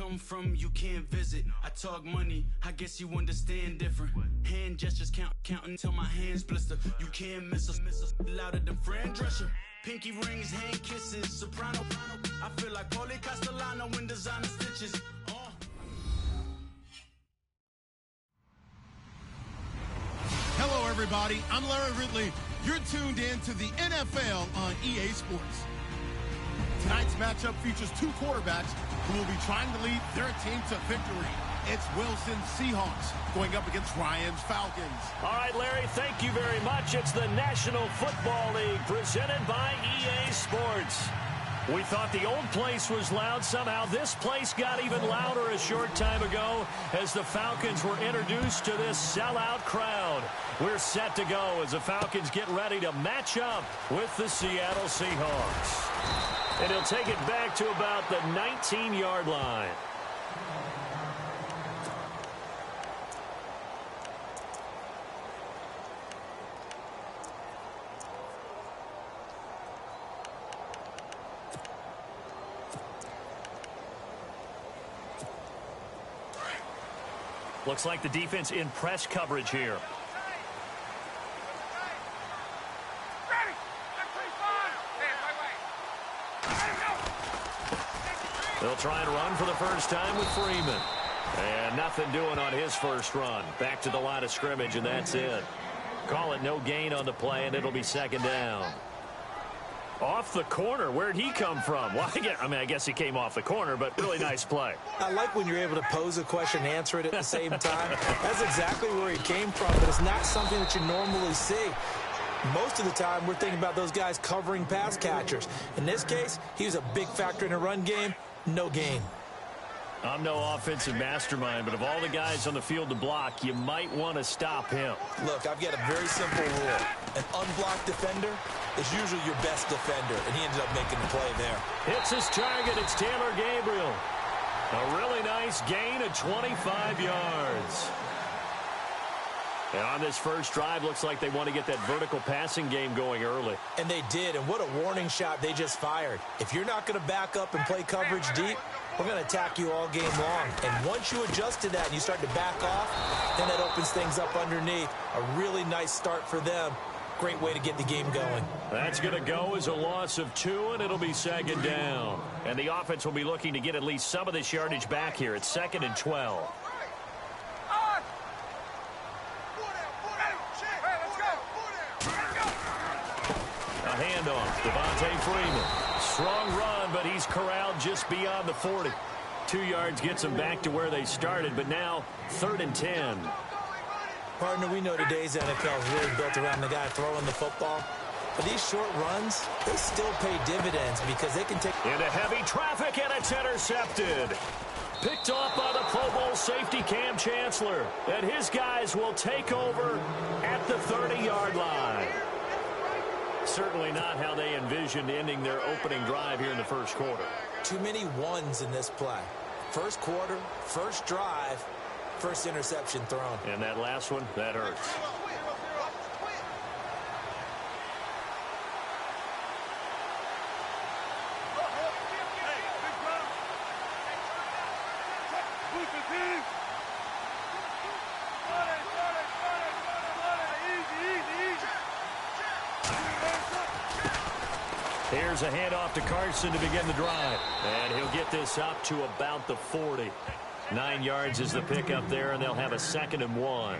I'm from, you can't visit. I talk money, I guess you understand different. Hand gestures counting till my hands blister. You can't miss us, louder than Fran Drescher. Pinky rings, hand kisses, soprano. I feel like Paulie Castellano in designer stitches. Hello, everybody. I'm Larry Ridley. You're tuned in to the NFL on EA Sports. Tonight's matchup features two quarterbacks who will be trying to lead their team to victory. It's Wilson's Seahawks going up against Ryan's Falcons. All right, Larry, thank you very much. It's the National Football League presented by EA Sports. We thought the old place was loud. Somehow this place got even louder a short time ago as the Falcons were introduced to this sellout crowd. We're set to go as the Falcons get ready to match up with the Seattle Seahawks. And he'll take it back to about the 19-yard line. Looks like the defense in press coverage here. They'll try and run for the first time with Freeman. And nothing doing on his first run. Back to the line of scrimmage, and that's it. Call it no gain on the play, and it'll be second down. Off the corner. Where'd he come from? Well, I guess he came off the corner, but really nice play. I like when you're able to pose a question and answer it at the same time. That's exactly where he came from, but it's not something that you normally see. Most of the time, we're thinking about those guys covering pass catchers. In this case, he was a big factor in the run game. No gain. I'm no offensive mastermind, but of all the guys on the field to block, you might want to stop him. Look, I've got a very simple rule. An unblocked defender is usually your best defender, and he ended up making the play there. Hits his target. It's Taylor Gabriel. A really nice gain of 25 yards. And on this first drive, looks like they want to get that vertical passing game going early. And they did, and what a warning shot they just fired. If you're not going to back up and play coverage deep, we're going to attack you all game long. And once you adjust to that and you start to back off, then that opens things up underneath. A really nice start for them. Great way to get the game going. That's going to go as a loss of 2, and it'll be second down. And the offense will be looking to get at least some of this yardage back here. It's 2nd and 12. A handoff. Devontae Freeman. Strong run, but he's corralled just beyond the 40. 2 yards gets them back to where they started, but now 3rd and 10. Partner, we know today's NFL is really built around the guy throwing the football. But these short runs, they still pay dividends because they can take... Into heavy traffic, and it's intercepted. Picked off by the Pro Bowl safety Cam Chancellor. And his guys will take over at the 30-yard line. Certainly not how they envisioned ending their opening drive here in the first quarter. Too many ones in this play. First quarter, first drive, first interception thrown. And that last one, that hurts. Here's a handoff to Carson to begin the drive. And he'll get this up to about the 40. 9 yards is the pickup there, and they'll have a 2nd and 1.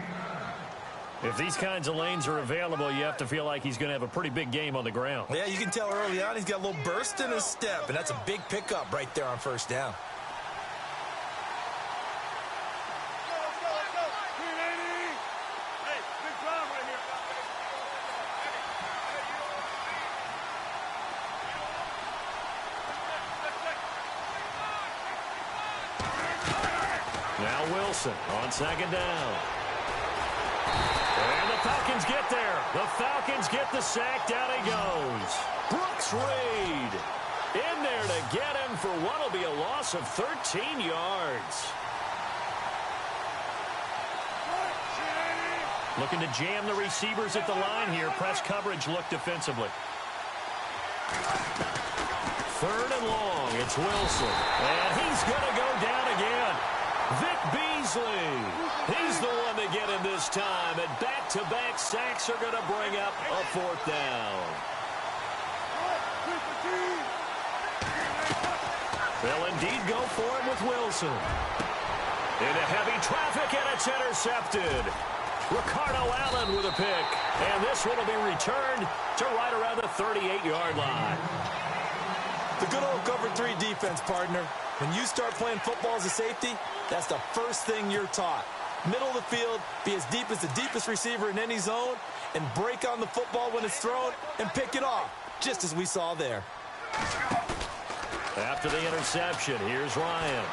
If these kinds of lanes are available, you have to feel like he's going to have a pretty big game on the ground. Yeah, you can tell early on he's got a little burst in his step, and that's a big pickup right there on first down. Now Wilson on 2nd down. And the Falcons get there. The Falcons get the sack. Down he goes. Brooks Reed in there to get him for what will be a loss of 13 yards. Looking to jam the receivers at the line here. Press coverage look defensively. Third and long. It's Wilson. And he's going to go down again. Vic Beasley. He's the one to get him this time. And back-to-back sacks are going to bring up a fourth down. They'll indeed go for it with Wilson. Into heavy traffic, and it's intercepted. Ricardo Allen with a pick. And this one will be returned to right around the 38-yard line. The good old cover 3 defense, partner. When you start playing football as a safety, that's the first thing you're taught. Middle of the field, be as deep as the deepest receiver in any zone, and break on the football when it's thrown and pick it off, just as we saw there. After the interception, here's Ryan.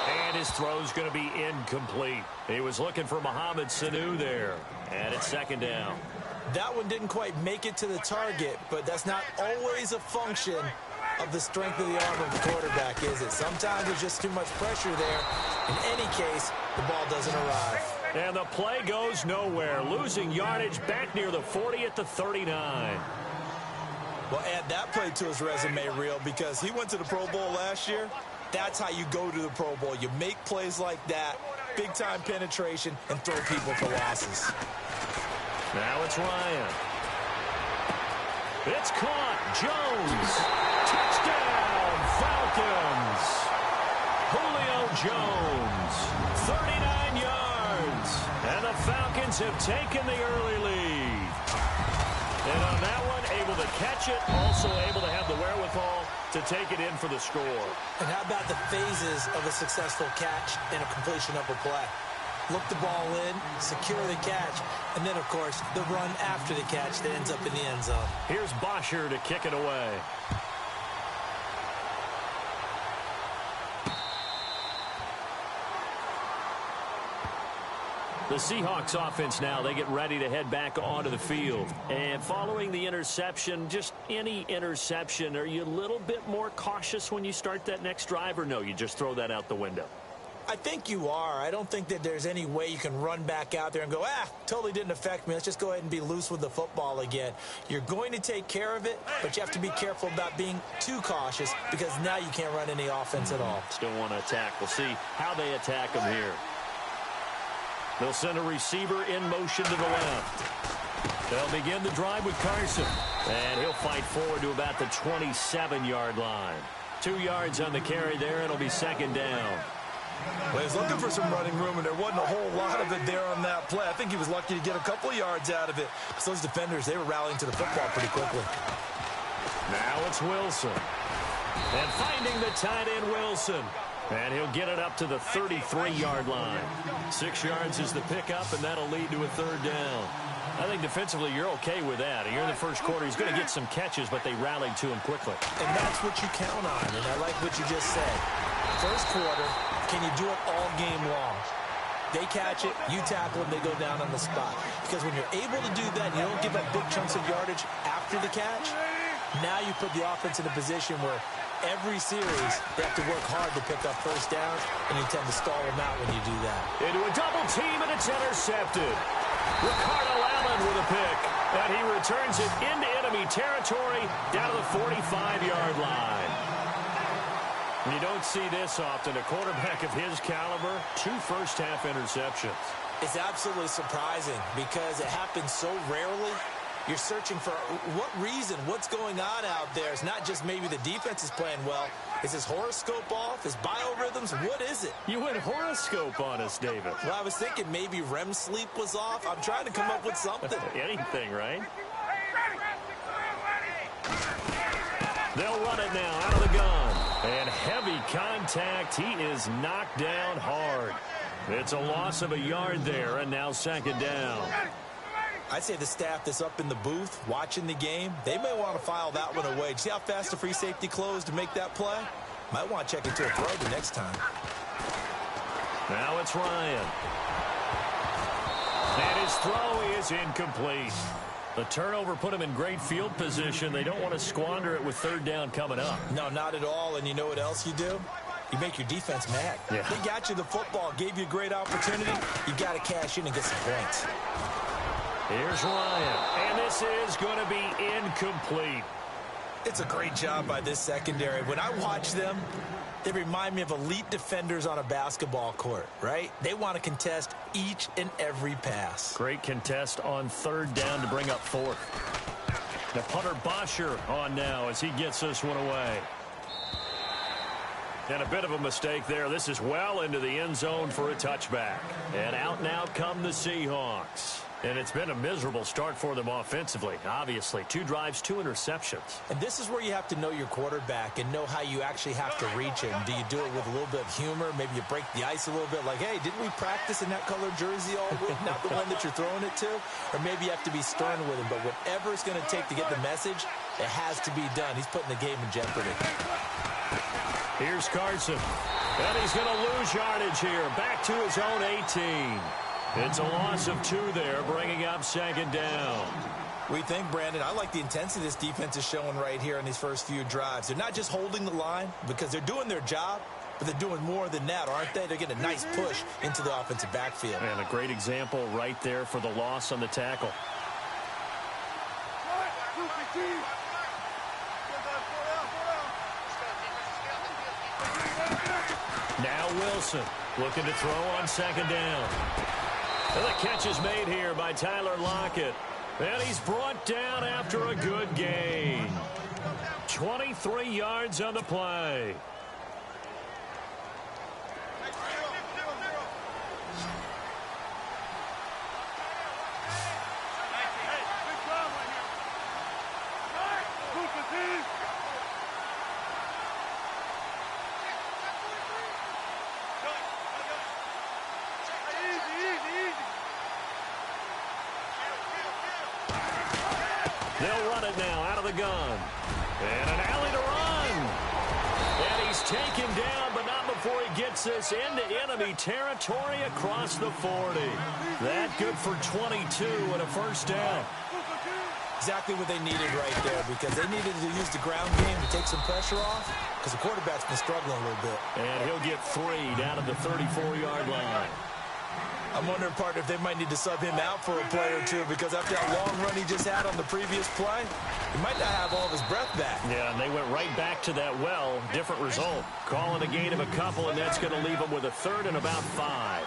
And his throw's going to be incomplete. He was looking for Mohamed Sanu there. And it's second down. That one didn't quite make it to the target, but that's not always a function of the strength of the arm of the quarterback, is it? Sometimes there's just too much pressure there. In any case, the ball doesn't arrive. And the play goes nowhere, losing yardage back near the 40 at the 39. Well, add that play to his resume reel because he went to the Pro Bowl last year. That's how you go to the Pro Bowl. You make plays like that, big-time penetration, and throw people for losses. Now it's Ryan. It's caught. Jones. Touchdown, Falcons. Julio Jones, 39 yards. And the Falcons have taken the early lead. And on that one, able to catch it, also able to have the wherewithal to take it in for the score. And how about the phases of a successful catch and a completion of a play? Look the ball in, secure the catch, and then, of course, the run after the catch that ends up in the end zone. Here's Bosher to kick it away. The Seahawks offense now, they get ready to head back onto the field. And following the interception, just any interception, are you a little bit more cautious when you start that next drive, or no, you just throw that out the window? I think you are. I don't think that there's any way you can run back out there and go, totally didn't affect me. Let's just go ahead and be loose with the football again. You're going to take care of it, but you have to be careful about being too cautious because now you can't run any offense at all. Still want to attack. We'll see how they attack him here. They'll send a receiver in motion to the left. They'll begin the drive with Carson. And he'll fight forward to about the 27-yard line. 2 yards on the carry there. It'll be second down. Well, he was looking for some running room, and there wasn't a whole lot of it there on that play. I think he was lucky to get a couple of yards out of it. So those defenders, they were rallying to the football pretty quickly. Now it's Wilson. And finding the tight end, Wilson. And he'll get it up to the 33-yard line. 6 yards is the pickup, and that'll lead to a third down. I think defensively you're okay with that. Here in the first quarter, he's going to get some catches, but they rallied to him quickly. And that's what you count on, and I like what you just said. First quarter, can you do it all game long? They catch it, you tackle them, they go down on the spot. Because when you're able to do that, you don't give up big chunks of yardage after the catch, now you put the offense in a position where every series they have to work hard to pick up first downs, and you tend to stall them out when you do that. Into a double team, and it's intercepted. Ricardo Allen with a pick, and he returns it into enemy territory down to the 45-yard line. You don't see this often. A quarterback of his caliber, 2 first-half interceptions. It's absolutely surprising because it happens so rarely. You're searching for what reason, what's going on out there. It's not just maybe the defense is playing well. Is his horoscope off? His biorhythms? What is it? You went horoscope on us, David. Well, I was thinking maybe REM sleep was off. I'm trying to come up with something. Anything, right? They'll run it now out of the gun. And heavy contact. He is knocked down hard. It's a loss of a yard there, and now second down. I'd say the staff that's up in the booth watching the game, they may want to file that one away. See how fast the free safety closed to make that play? Might want to check it to a throw the next time. Now it's Ryan. And his throw is incomplete. The turnover put him in great field position. They don't want to squander it with third down coming up. No, not at all. And you know what else you do? You make your defense mad. Yeah. They got you the football, gave you a great opportunity. You got to cash in and get some points. Here's Ryan. And this this is going to be incomplete. It's a great job by this secondary. When I watch them, they remind me of elite defenders on a basketball court, right? They want to contest each and every pass. Great contest on third down to bring up fourth. The punter Bosher on now as he gets this one away. And a bit of a mistake there. This is well into the end zone for a touchback. And out now come the Seahawks. And it's been a miserable start for them offensively. Obviously, 2 drives, 2 interceptions. And this is where you have to know your quarterback and know how you actually have to reach him. Do you do it with a little bit of humor? Maybe you break the ice a little bit like, hey, didn't we practice in that color jersey all week? Not the one that you're throwing it to? Or maybe you have to be stern with him. But whatever it's going to take to get the message, it has to be done. He's putting the game in jeopardy. Here's Carson. And he's going to lose yardage here. Back to his own 18. It's a loss of 2 there, bringing up second down. We think, Brandon, I like the intensity this defense is showing right here in these first few drives. They're not just holding the line because they're doing their job, but they're doing more than that, aren't they? They're getting a nice push into the offensive backfield. And a great example right there for the loss on the tackle. Now Wilson looking to throw on second down. And the catch is made here by Tyler Lockett. And he's brought down after a good gain. 23 yards on the play. They'll run it now out of the gun. And an alley to run. And he's taken down, but not before he gets this into enemy territory across the 40. That good for 22 and a first down. Exactly what they needed right there, because they needed to use the ground game to take some pressure off, because the quarterback's been struggling a little bit. And he'll get 3 down at the 34-yard line. I'm wondering, partner, if they might need to sub him out for a play or two, because after that long run he just had on the previous play, he might not have all of his breath back. Yeah, and they went right back to that different result. Calling a gain of a couple, and that's going to leave them with a third and about 5.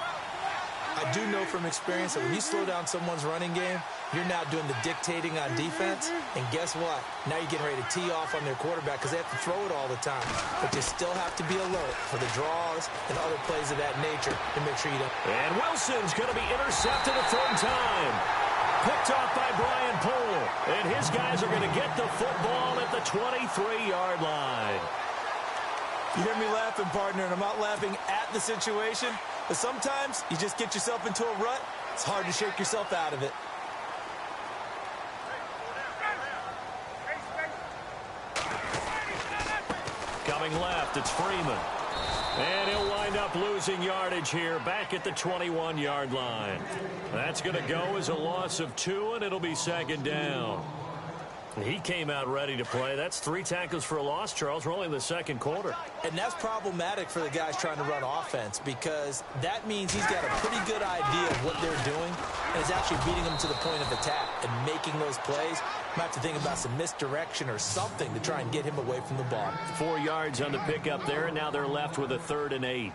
I do know from experience that when you slow down someone's running game, you're now doing the dictating on defense. And guess what? Now you're getting ready to tee off on their quarterback because they have to throw it all the time. But you still have to be alert for the draws and other plays of that nature to make sure you don't. And Wilson's going to be intercepted a third time. Picked off by Brian Poole. And his guys are going to get the football at the 23-yard line. You hear me laughing, partner, and I'm not laughing at the situation. But sometimes you just get yourself into a rut. It's hard to shake yourself out of it. Coming left, it's Freeman. And he'll wind up losing yardage here back at the 21-yard line. That's going to go as a loss of 2, and it'll be second down. He came out ready to play. That's 3 tackles for a loss, Charles. We're only in the second quarter. And that's problematic for the guys trying to run offense, because that means he's got a pretty good idea of what they're doing and is actually beating them to the point of attack and making those plays. Might have to think about some misdirection or something to try and get him away from the ball. 4 yards on the pickup there, and now they're left with a 3rd and 8.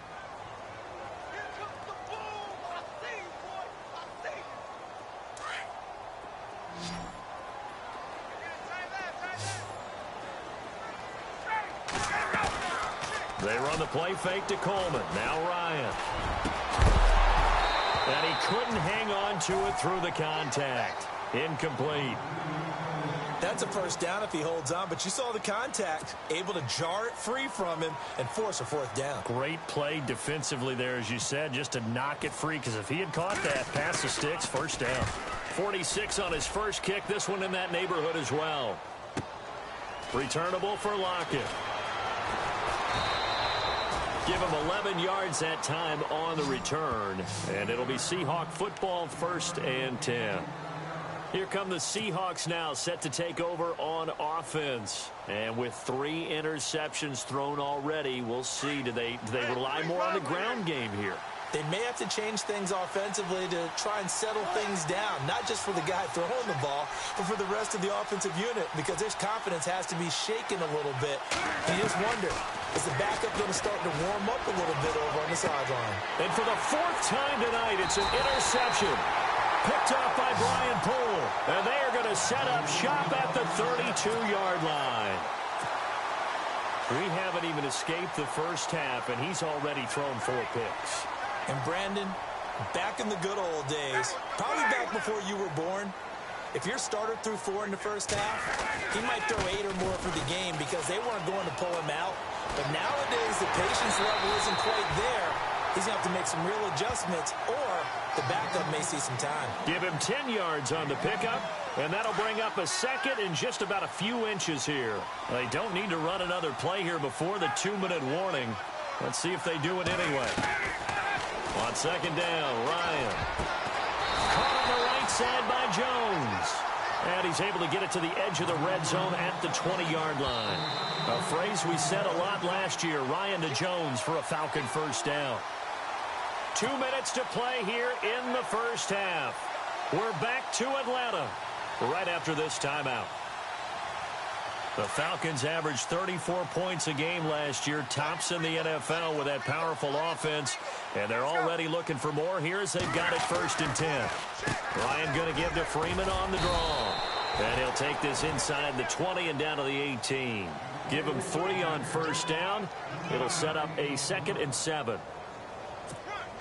They run the play fake to Coleman. Now Ryan. And he couldn't hang on to it through the contact. Incomplete. That's a first down if he holds on, but you saw the contact. Able to jar it free from him and force a 4th down. Great play defensively there, as you said, just to knock it free, because if he had caught that, past the sticks, first down. 46 on his first kick. This one in that neighborhood as well. Returnable for Lockett. Give him 11 yards that time on the return. And it'll be Seahawk football, 1st and 10. Here come the Seahawks now, set to take over on offense. And with 3 interceptions thrown already, we'll see. Do they rely more on the ground game here? They may have to change things offensively to try and settle things down, not just for the guy throwing the ball, but for the rest of the offensive unit, because their confidence has to be shaken a little bit. And you just wonder, is the backup going to start to warm up a little bit over on the sideline? And for the 4th time tonight, it's an interception. Picked off by Brian Poole. And they are going to set up shop at the 32-yard line. We haven't even escaped the first half, and he's already thrown 4 picks. And Brandon, back in the good old days, probably back before you were born, if your starter threw 4 in the first half, he might throw 8 or more for the game because they weren't going to pull him out. But nowadays, the patience level isn't quite there. He's going to have to make some real adjustments, or the backup may see some time. Give him 10 yards on the pickup, and that'll bring up a second and just about a few inches here. They don't need to run another play here before the 2-minute warning. Let's see if they do it anyway. On second down, Ryan. Caught on the right side by Jones. And he's able to get it to the edge of the red zone at the 20-yard line. A phrase we said a lot last year, Ryan to Jones for a Falcon first down. 2 minutes to play here in the first half. We're back to Atlanta right after this timeout. The Falcons averaged 34 points a game last year, tops in the NFL with that powerful offense, and they're already looking for more here as they've got it 1st and 10. Ryan going to give to Freeman on the draw, and he'll take this inside the 20 and down to the 18. Give him 3 on first down. It'll set up a 2nd and 7.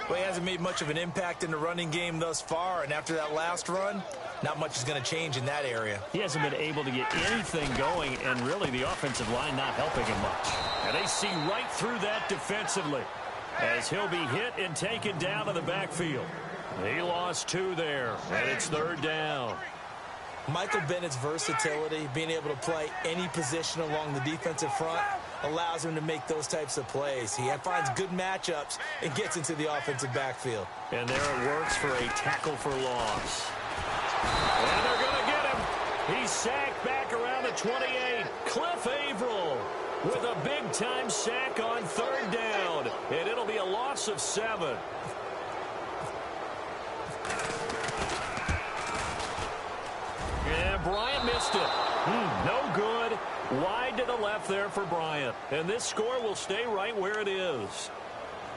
Well, he hasn't made much of an impact in the running game thus far, and after that last run, not much is going to change in that area. He hasn't been able to get anything going, and really the offensive line not helping him much. And they see right through that defensively as he'll be hit and taken down to the backfield. He lost 2 there, and it's 3rd down. Michael Bennett's versatility, being able to play any position along the defensive front, allows him to make those types of plays. He finds good matchups and gets into the offensive backfield. And there it works for a tackle for loss. And they're going to get him. He's sacked back around the 28. Cliff Averill with a big-time sack on 3rd down. And it'll be a loss of 7. And Bryant missed it. No good. Wide to the left there for Bryant. And this score will stay right where it is.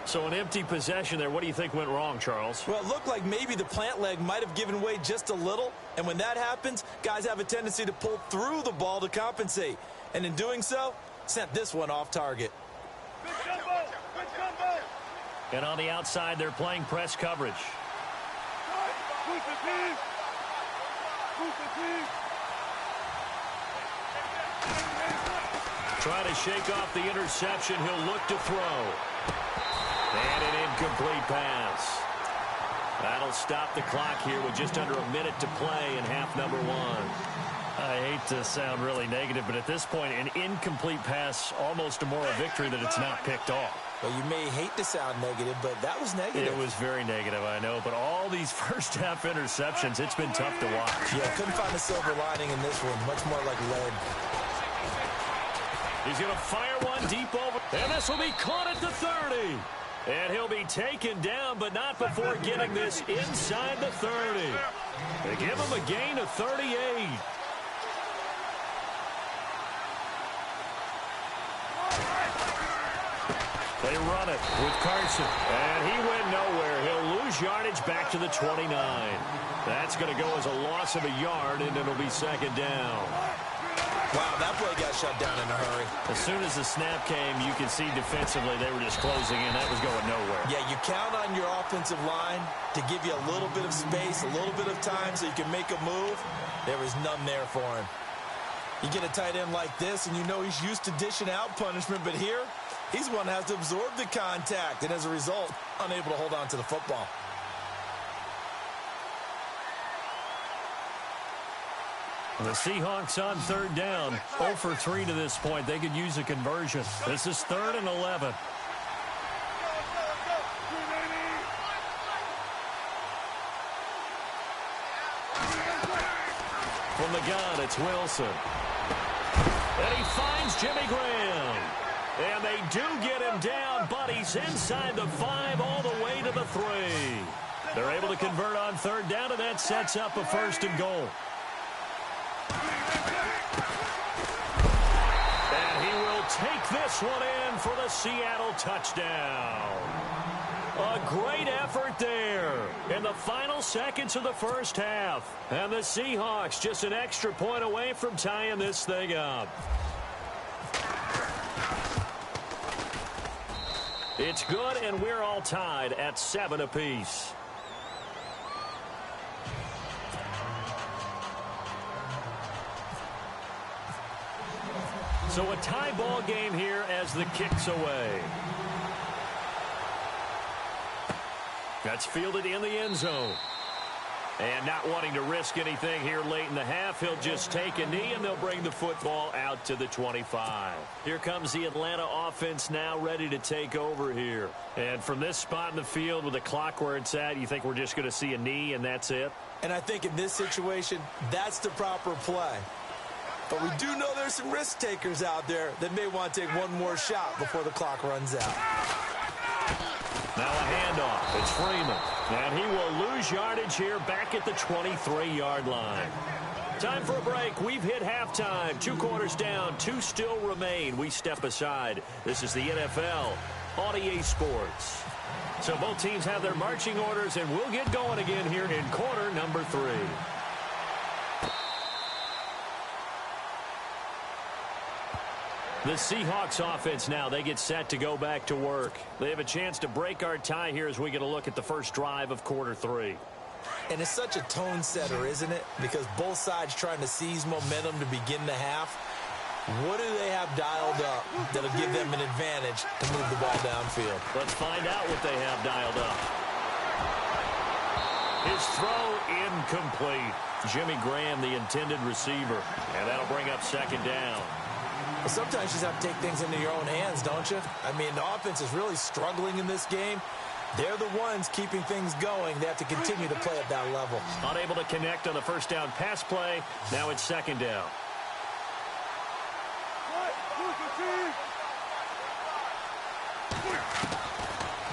So an empty possession there. What do you think went wrong, Charles? Well, it looked like maybe the plant leg might have given way just a little. And when that happens, guys have a tendency to pull through the ball to compensate. And in doing so, sent this one off target. And on the outside, they're playing press coverage. Trying to shake off the interception. He'll look to throw. And an incomplete pass. That'll stop the clock here with just under a minute to play in half number 1. I hate to sound really negative, but at this point, an incomplete pass, almost a moral victory that it's not picked off. Well, you may hate to sound negative, but that was negative. It was very negative, I know. But all these first half interceptions, it's been tough to watch. Yeah, couldn't find a silver lining in this one. Much more like lead. He's going to fire one deep over. And this will be caught at the 30. And he'll be taken down, but not before getting this inside the 30. They give him a gain of 38. They run it with Carson. And he went nowhere. He'll lose yardage back to the 29. That's going to go as a loss of a yard, and it'll be 2nd down. Wow, that play got shut down in a hurry. As soon as the snap came, you could see defensively they were just closing in. That was going nowhere. Yeah, you count on your offensive line to give you a little bit of space, a little bit of time so you can make a move. There was none there for him. You get a tight end like this, and you know he's used to dishing out punishment, but here, he's one that has to absorb the contact, and as a result, unable to hold on to the football. The Seahawks on 3rd down, 0 for 3 to this point. They could use a conversion. This is 3rd and 11. From the gun, it's Wilson. And he finds Jimmy Graham. And they do get him down, but he's inside the 5 all the way to the 3. They're able to convert on third down, and that sets up a 1st and goal. And he will take this one in for the Seattle touchdown. A great effort there in the final seconds of the first half. And the Seahawks just an extra point away from tying this thing up. It's good, and we're all tied at 7 apiece. So a tie ball game here as the kick's away. That's fielded in the end zone. And not wanting to risk anything here late in the half, he'll just take a knee, and they'll bring the football out to the 25. Here comes the Atlanta offense now ready to take over here. And from this spot in the field with the clock where it's at, you think we're just going to see a knee and that's it? And I think in this situation, that's the proper play. But we do know there's some risk takers out there that may want to take one more shot before the clock runs out. Now a handoff. It's Freeman. And he will lose yardage here back at the 23-yard line. Time for a break. We've hit halftime. 2 quarters down. 2 still remain. We step aside. This is the NFL on EA Sports. So both teams have their marching orders, and we'll get going again here in quarter number 3. The Seahawks offense now, they get set to go back to work. They have a chance to break our tie here as we get a look at the first drive of quarter 3. And it's such a tone setter, isn't it? Because both sides trying to seize momentum to begin the half. What do they have dialed up that'll give them an advantage to move the ball downfield? Let's find out what they have dialed up. His throw incomplete. Jimmy Graham, the intended receiver. And that'll bring up 2nd down. Well, sometimes you just have to take things into your own hands, don't you? I mean, the offense is really struggling in this game. They're the ones keeping things going. They have to continue to play at that level. Unable to connect on the first down pass play. Now it's 2nd down.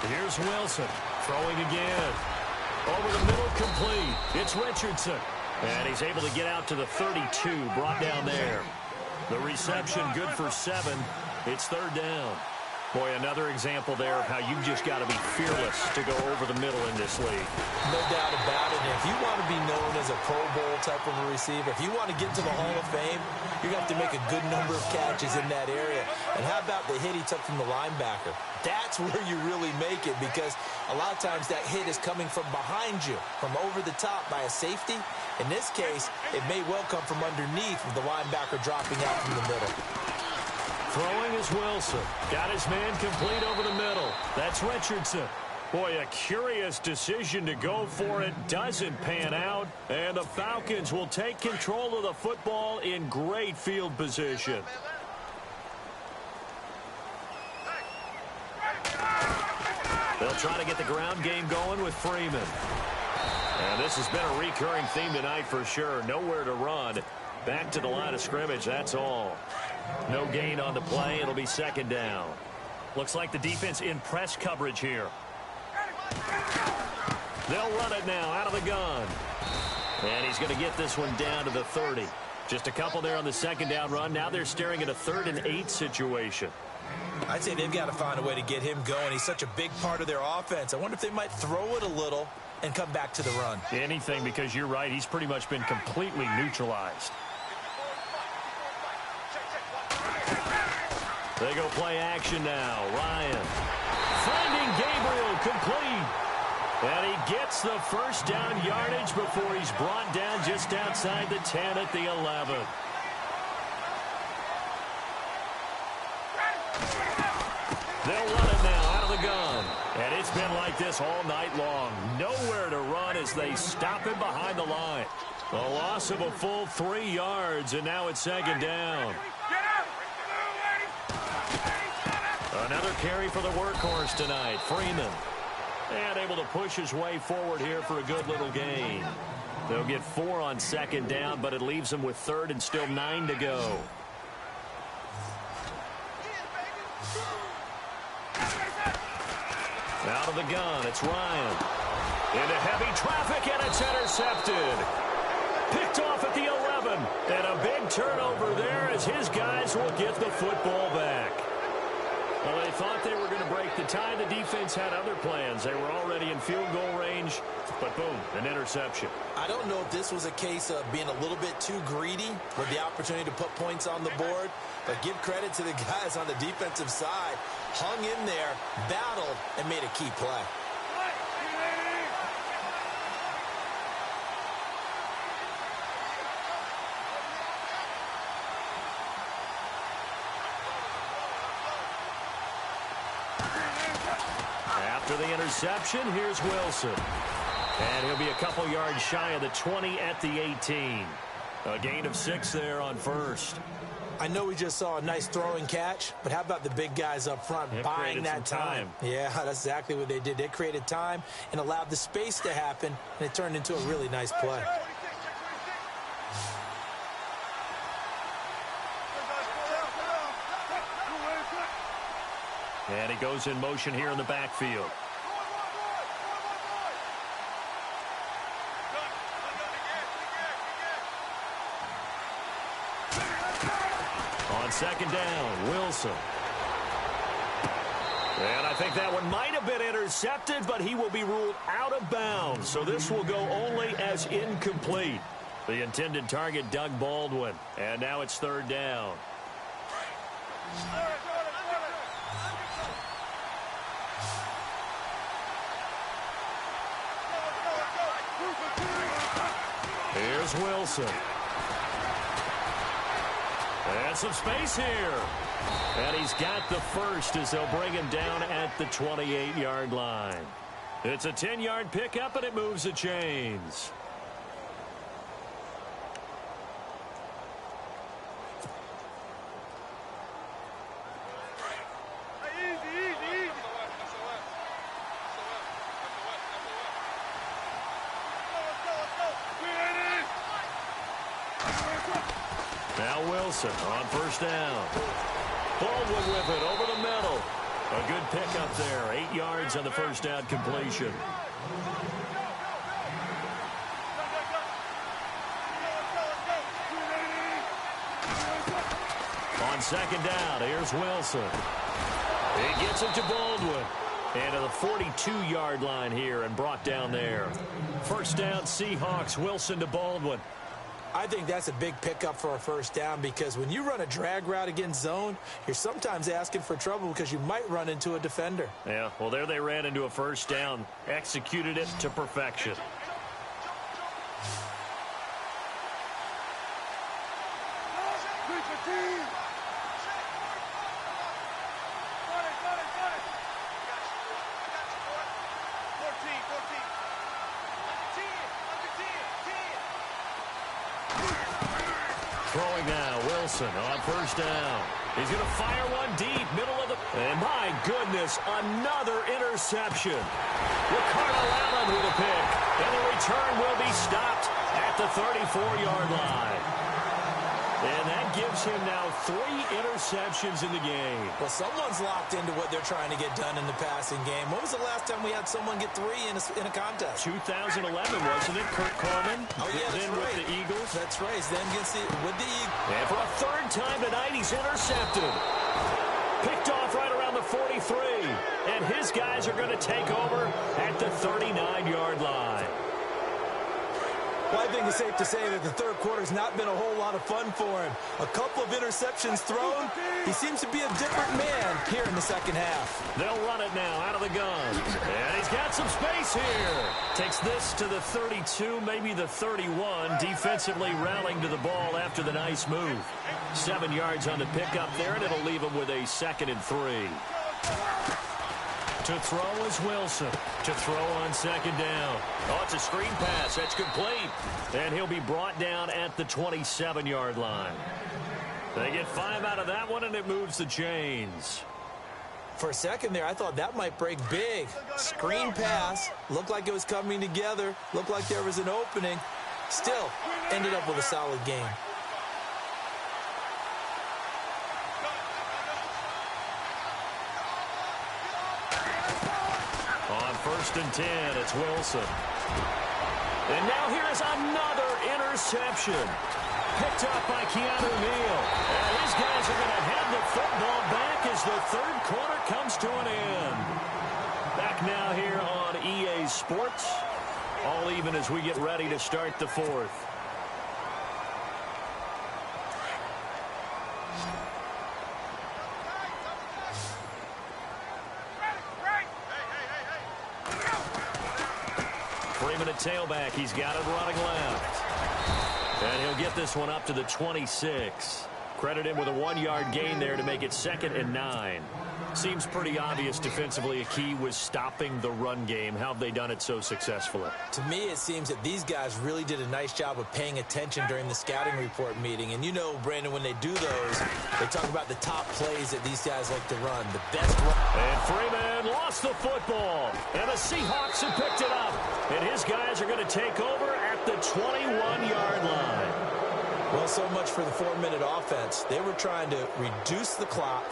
Here's Wilson throwing again. Over the middle, complete. It's Richardson. And he's able to get out to the 32, brought down there. The reception good for 7. It's 3rd down. Boy, another example there of how you've just got to be fearless to go over the middle in this league. No doubt about it. And if you want to be known as a Pro Bowl type of a receiver, if you want to get to the Hall of Fame, you're going to have to make a good number of catches in that area. And how about the hit he took from the linebacker? That's where you really make it, because a lot of times that hit is coming from behind you, from over the top by a safety. In this case, it may well come from underneath with the linebacker dropping out from the middle. Throwing is Wilson. Got his man complete over the middle. That's Richardson. Boy, a curious decision to go for it. Doesn't pan out. And the Falcons will take control of the football in great field position. They'll try to get the ground game going with Freeman. And this has been a recurring theme tonight for sure. Nowhere to run. Back to the line of scrimmage, that's all. No gain on the play. It'll be 2nd down. Looks like the defense in press coverage here. They'll run it now out of the gun. And he's going to get this one down to the 30. Just a couple there on the 2nd down run. Now they're staring at a 3rd and 8 situation. I'd say they've got to find a way to get him going. He's such a big part of their offense. I wonder if they might throw it a little and come back to the run. Anything, because you're right. He's pretty much been completely neutralized. They go play action now. Ryan finding Gabriel complete. And he gets the first down yardage before he's brought down just outside the 10 at the 11. They'll run it now out of the gun. And it's been like this all night long. Nowhere to run as they stop him behind the line. A loss of a full 3 yards, and now it's 2nd down. Another carry for the workhorse tonight, Freeman. And able to push his way forward here for a good little gain. They'll get 4 on 2nd down, but it leaves them with 3rd and still 9 to go. Out of the gun, it's Ryan. Into heavy traffic, and it's intercepted. Picked off at the 11. And a big turnover there as his guys will get the football back. Well, they thought they were going to break the tie. The defense had other plans. They were already in field goal range, but boom, an interception. I don't know if this was a case of being a little bit too greedy with the opportunity to put points on the board, but give credit to the guys on the defensive side. Hung in there, battled, and made a key play. After the interception, here's Wilson. And he'll be a couple yards shy of the 20 at the 18. A gain of 6 there on first. I know we just saw a nice throwing catch, but how about the big guys up front buying that time? Yeah, that's exactly what they did. They created time and allowed the space to happen, and it turned into a really nice play. And he goes in motion here in the backfield. On second down, Wilson. And I think that one might have been intercepted, but he will be ruled out of bounds. So this will go only as incomplete. The intended target, Doug Baldwin. And now it's third down. Here's Wilson. And some space here. And he's got the first as they'll bring him down at the 28-yard line. It's a 10-yard pickup, and it moves the chains. Now Wilson on first down. Baldwin with it over the middle. A good pickup there. 8 yards on the first down completion. On second down, here's Wilson. He gets it to Baldwin. And to the 42-yard line here and brought down there. First down, Seahawks. Wilson to Baldwin. I think that's a big pickup for a first down because when you run a drag route against zone, you're sometimes asking for trouble because you might run into a defender. Yeah, well, there they ran into a first down. Executed it to perfection. Throwing now, Wilson on first down. He's going to fire one deep, middle of the... And my goodness, another interception. Ricardo Allen with a pick. And the return will be stopped at the 34-yard line. And that gives him now 3 interceptions in the game. Well, someone's locked into what they're trying to get done in the passing game. When was the last time we had someone get 3 in a contest? 2011, wasn't it? Kurt Coleman. Oh, yeah, that's then right. with the Eagles. That's right. Then with the Eagles. And for a third time tonight, he's intercepted. Picked off right around the 43. And his guys are going to take over at the 39-yard line. Well, I think it's safe to say that the third quarter's not been a whole lot of fun for him. A couple of interceptions thrown. He seems to be a different man here in the second half. They'll run it now out of the gun. And he's got some space here. Takes this to the 32, maybe the 31. Defensively rallying to the ball after the nice move. 7 yards on the pickup there, and it'll leave him with a 2nd and 3. To throw is Wilson. To throw on second down. Oh, it's a screen pass. That's complete. And he'll be brought down at the 27-yard line. They get 5 out of that one, and it moves the chains. For a second there, I thought that might break big. Screen pass. Looked like it was coming together. Looked like there was an opening. Still, ended up with a solid game. first and 10. It's Wilson. And now here's another interception. Picked up by Keanu Neal. And these guys are going to head the football back as the third quarter comes to an end. Back now here on EA Sports. All even as we get ready to start the fourth. Freeman at tailback. He's got it running left. And he'll get this one up to the 26. Credit him with a 1-yard gain there to make it 2nd and 9. Seems pretty obvious defensively a key was stopping the run game. How have they done it so successfully? To me, it seems that these guys really did a nice job of paying attention during the scouting report meeting. And you know, Brandon, when they do those, they talk about the top plays that these guys like to run. The best run. And Freeman lost the football. And the Seahawks have picked it up. And his guys are going to take over at the 21-yard line. Well, so much for the 4-minute offense. They were trying to reduce the clock,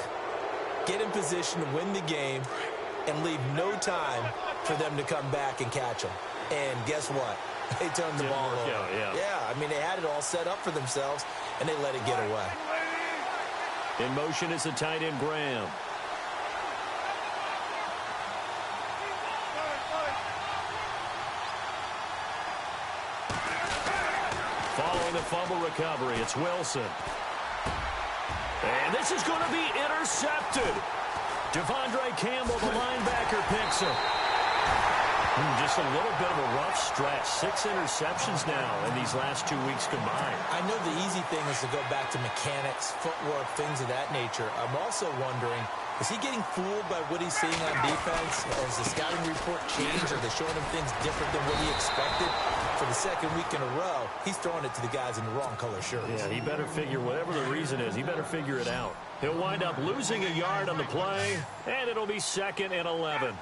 get in position to win the game, and leave no time for them to come back and catch them. And guess what? They turned the ball over. Yeah, I mean, they had it all set up for themselves, and they let it get away. In motion is the tight end, Graham. Following the fumble recovery, it's Wilson. And this is going to be intercepted. Devondre Campbell, the linebacker, picks him. Just a little bit of a rough stretch. 6 interceptions now in these last 2 weeks combined. I know the easy thing is to go back to mechanics, footwork, things of that nature. I'm also wondering, is he getting fooled by what he's seeing on defense? Has the scouting report changed? Are they showing him things different than what he expected? For the second week in a row, he's throwing it to the guys in the wrong color shirts. Yeah, he better figure, whatever the reason is, he better figure it out. He'll wind up losing a yard on the play, and it'll be 2nd and 11.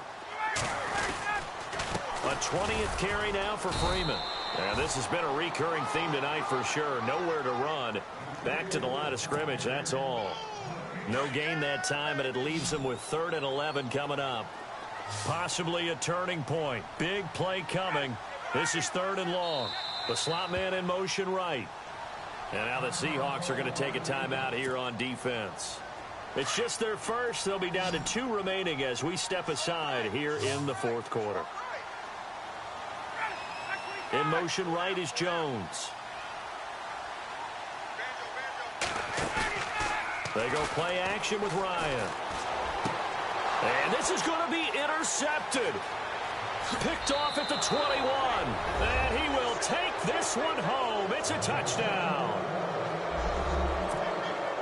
A 20th carry now for Freeman. And this has been a recurring theme tonight for sure. Nowhere to run. Back to the line of scrimmage, that's all. No gain that time, and it leaves them with 3rd and 11 coming up. Possibly a turning point. Big play coming. This is 3rd and long. The slot man in motion right. And now the Seahawks are going to take a timeout here on defense. It's just their first. They'll be down to 2 remaining as we step aside here in the 4th quarter. In motion right is Jones. They go play action with Ryan. And this is going to be intercepted. Picked off at the 21. And he will take this one home. It's a touchdown.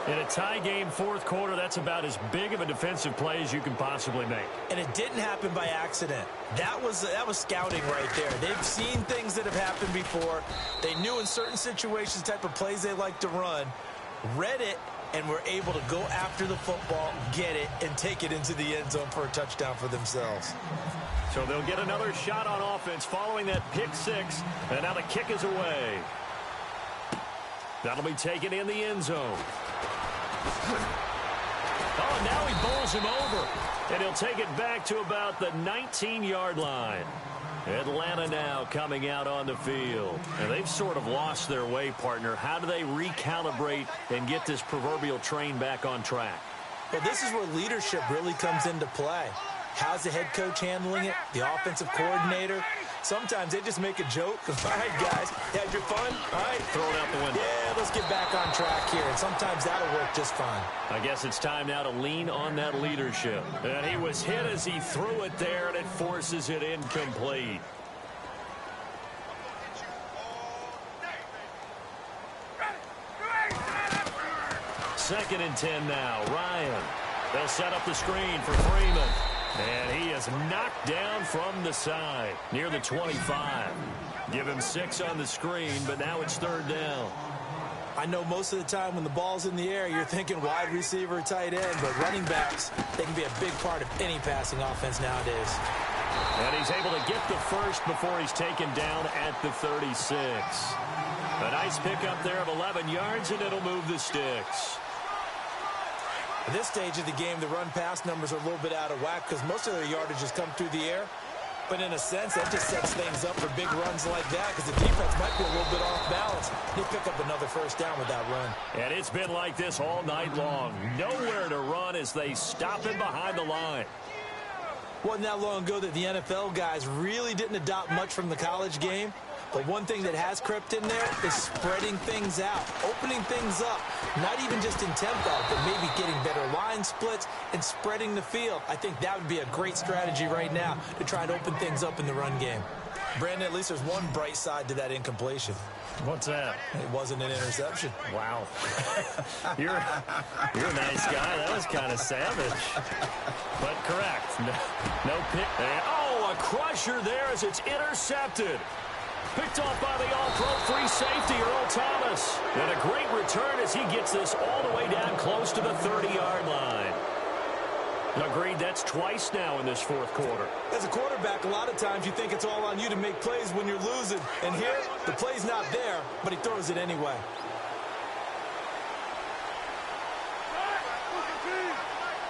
In a tie game 4th quarter, that's about as big of a defensive play as you can possibly make. And it didn't happen by accident. That was scouting right there. They've seen things that have happened before. They knew in certain situations the type of plays they like to run, read it, and were able to go after the football, get it, and take it into the end zone for a touchdown for themselves. So they'll get another shot on offense following that pick 6, and now the kick is away. That'll be taken in the end zone. Oh, now he bowls him over, and he'll take it back to about the 19-yard line. Atlanta now coming out on the field. And they've sort of lost their way, partner. How do they recalibrate and get this proverbial train back on track? Well, this is where leadership really comes into play. How's the head coach handling it? The offensive coordinator? Sometimes they just make a joke. All right, guys, you had your fun? All right. Throw it out the window. Yeah, let's get back on track here. And sometimes that'll work just fine. I guess it's time now to lean on that leadership. And he was hit as he threw it there, and it forces it incomplete. Second and 10 now. Ryan. They'll set up the screen for Freeman. And he is knocked down from the side near the 25. Give him 6 on the screen, but now it's 3rd down. I know most of the time when the ball's in the air, you're thinking wide receiver, tight end, but running backs, they can be a big part of any passing offense nowadays. And he's able to get the first before he's taken down at the 36. A nice pickup there of 11 yards, and it'll move the sticks. At this stage of the game, the run-pass numbers are a little bit out of whack because most of their yardage has come through the air. But in a sense, that just sets things up for big runs like that because the defense might be a little bit off balance. They pick up another first down with that run. And it's been like this all night long. Nowhere to run as they stop him behind the line. Wasn't that long ago that the NFL guys really didn't adopt much from the college game. But one thing that has crept in there is spreading things out, opening things up, not even just in tempo, but maybe getting better line splits and spreading the field. I think that would be a great strategy right now to try and open things up in the run game. Brandon, at least there's one bright side to that incompletion. What's that? It wasn't an interception. Wow. You're a nice guy. That was kind of savage. But correct. No pick. Oh, a crusher there as it's intercepted. Picked off by the all-pro free safety, Earl Thomas. And a great return as he gets this all the way down close to the 30-yard line. Agreed, that's twice now in this fourth quarter. As a quarterback, a lot of times you think it's all on you to make plays when you're losing. And here, the play's not there, but he throws it anyway.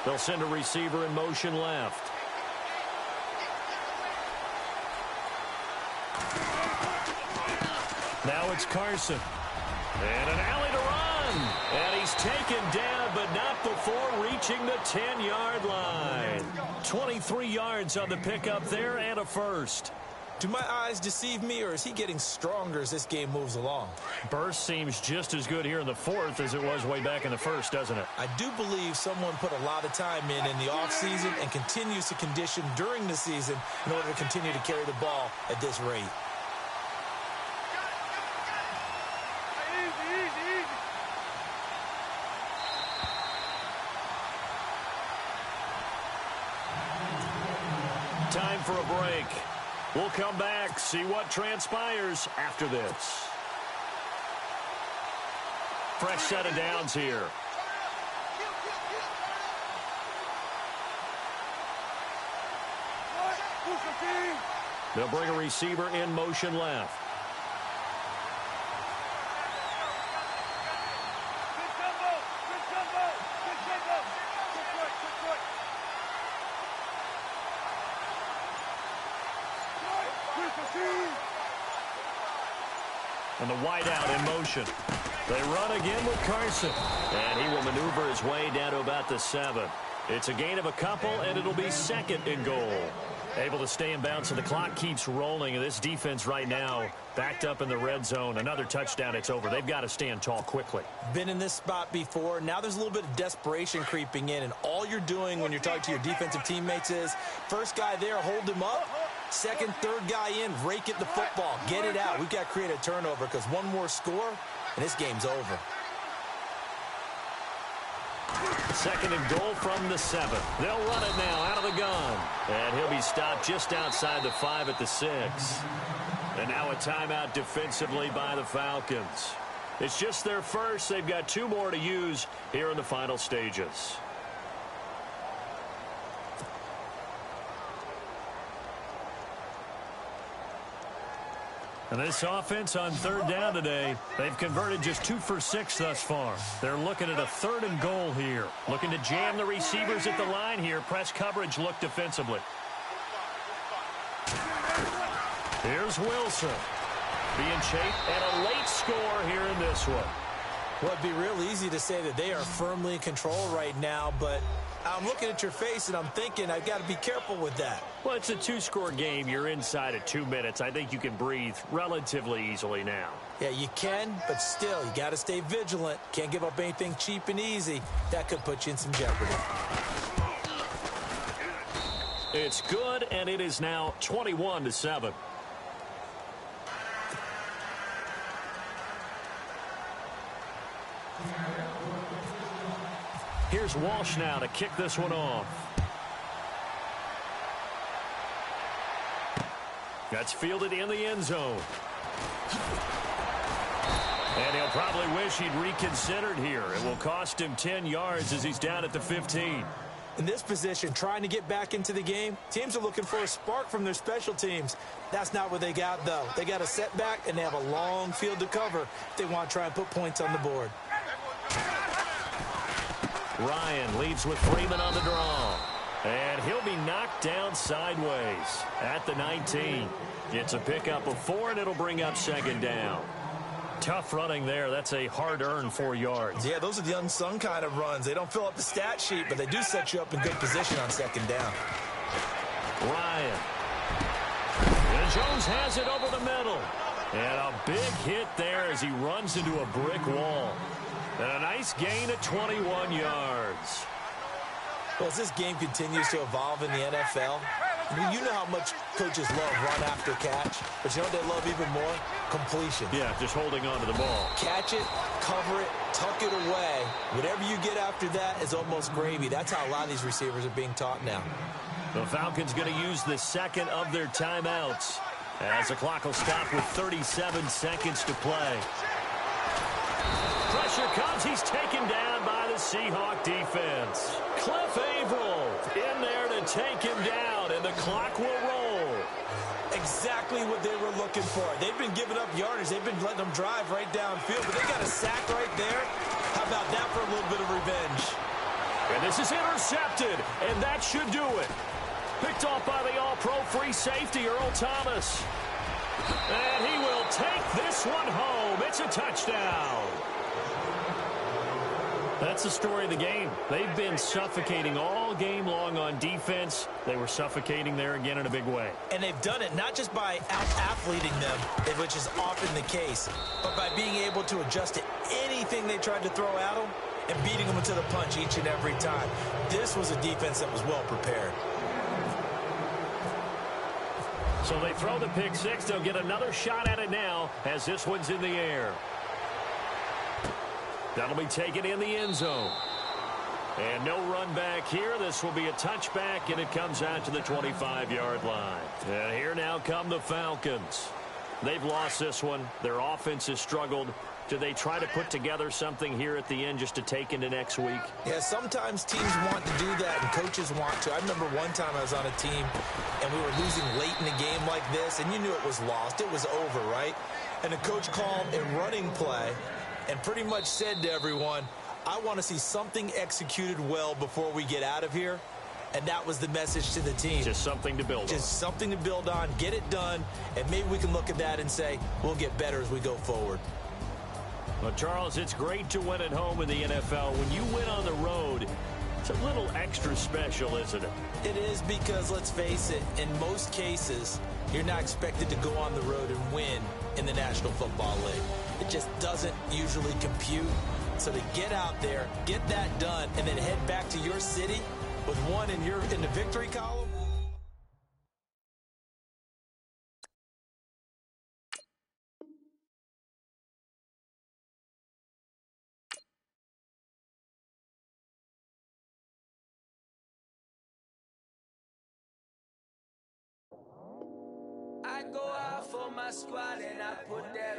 They'll send a receiver in motion left. Now it's Carson. And an alley to run. And he's taken down, but not before reaching the 10-yard line. 23 yards on the pickup there and a first. Do my eyes deceive me, or is he getting stronger as this game moves along? Burst seems just as good here in the fourth as it was way back in the first, doesn't it? I do believe someone put a lot of time in the offseason and continues to condition during the season in order to continue to carry the ball at this rate. Time for a break. We'll come back, see what transpires after this. Fresh set of downs here. They'll bring a receiver in motion left. And the wideout in motion. They run again with Carson. And he will maneuver his way down to about the 7. It's a gain of a couple, and it'll be second and goal. Able to stay in bounds, so the clock keeps rolling. And this defense right now backed up in the red zone. Another touchdown, it's over. They've got to stand tall quickly. Been in this spot before. Now there's a little bit of desperation creeping in. And all you're doing when you're talking to your defensive teammates is, first guy there, hold him up. Second, third guy in, rake at the football. Get it out. We've got to create a turnover because one more score, and this game's over. Second and goal from the 7. They'll run it now out of the gun. And he'll be stopped just outside the 5 at the 6. And now a timeout defensively by the Falcons. It's just their first. They've got 2 more to use here in the final stages. And this offense on third down today, they've converted just 2 for 6 thus far. They're looking at a 3rd and goal here. Looking to jam the receivers at the line here. Press coverage look defensively. Here's Wilson. Being chased, and a late score here in this one. Well, it'd be real easy to say that they are firmly in control right now, but I'm looking at your face and I'm thinking I've got to be careful with that. Well, it's a 2-score game. You're inside at 2 minutes. I think you can breathe relatively easily now. Yeah, you can, but still, you got to stay vigilant. Can't give up anything cheap and easy. That could put you in some jeopardy. It's good, and it is now 21-7. Here's Walsh now to kick this one off. That's fielded in the end zone. And he'll probably wish he'd reconsidered here. It will cost him 10 yards as he's down at the 15. In this position, trying to get back into the game, teams are looking for a spark from their special teams. That's not what they got, though. They got a setback, and they have a long field to cover if they want to try and put points on the board. Ryan leads with Freeman on the draw. And he'll be knocked down sideways at the 19. It's a pickup of 4, and it'll bring up second down. Tough running there. That's a hard-earned 4 yards. Yeah, those are the unsung kind of runs. They don't fill up the stat sheet, but they do set you up in good position on second down. Ryan. And Jones has it over the middle. And a big hit there as he runs into a brick wall. And a nice gain of 21 yards. Well, as this game continues to evolve in the NFL, I mean, you know how much coaches love run after catch, but you know what they love even more? Completion. Yeah, just holding on to the ball. Catch it, cover it, tuck it away. Whatever you get after that is almost gravy. That's how a lot of these receivers are being taught now. The Falcons going to use the second of their timeouts as the clock will stop with 37 seconds to play. Pressure comes. He's taken down by the Seahawk defense. Cliff Averill in there to take him down, and the clock will roll. Exactly what they were looking for. They've been giving up yardage. They've been letting them drive right downfield, but they got a sack right there. How about that for a little bit of revenge? And this is intercepted, and that should do it. Picked off by the all-pro free safety, Earl Thomas. And he will take this one home. It's a touchdown. That's the story of the game. They've been suffocating all game long on defense. They were suffocating there again in a big way. And they've done it not just by out-athleting them, which is often the case, but by being able to adjust to anything they tried to throw at them and beating them to the punch each and every time. This was a defense that was well prepared. So they throw the pick six. They'll get another shot at it now as this one's in the air. That'll be taken in the end zone. And no run back here. This will be a touchback, and it comes out to the 25-yard line. And here now come the Falcons. They've lost this one. Their offense has struggled. Do they try to put together something here at the end just to take into next week? Yeah, sometimes teams want to do that, and coaches want to. I remember one time I was on a team, and we were losing late in a game like this, and you knew it was lost. It was over, right? And the coach called a running play and pretty much said to everyone, I want to see something executed well before we get out of here. And that was the message to the team. Just something to build on. Just something to build on, get it done, and maybe we can look at that and say, we'll get better as we go forward. Well, Charles, it's great to win at home in the NFL. When you win on the road, it's a little extra special, isn't it? It is, because, let's face it, in most cases, you're not expected to go on the road and win in the National Football League. It just doesn't usually compute. So to get out there, get that done, and then head back to your city with one in the victory column. I go out for my squad and I put that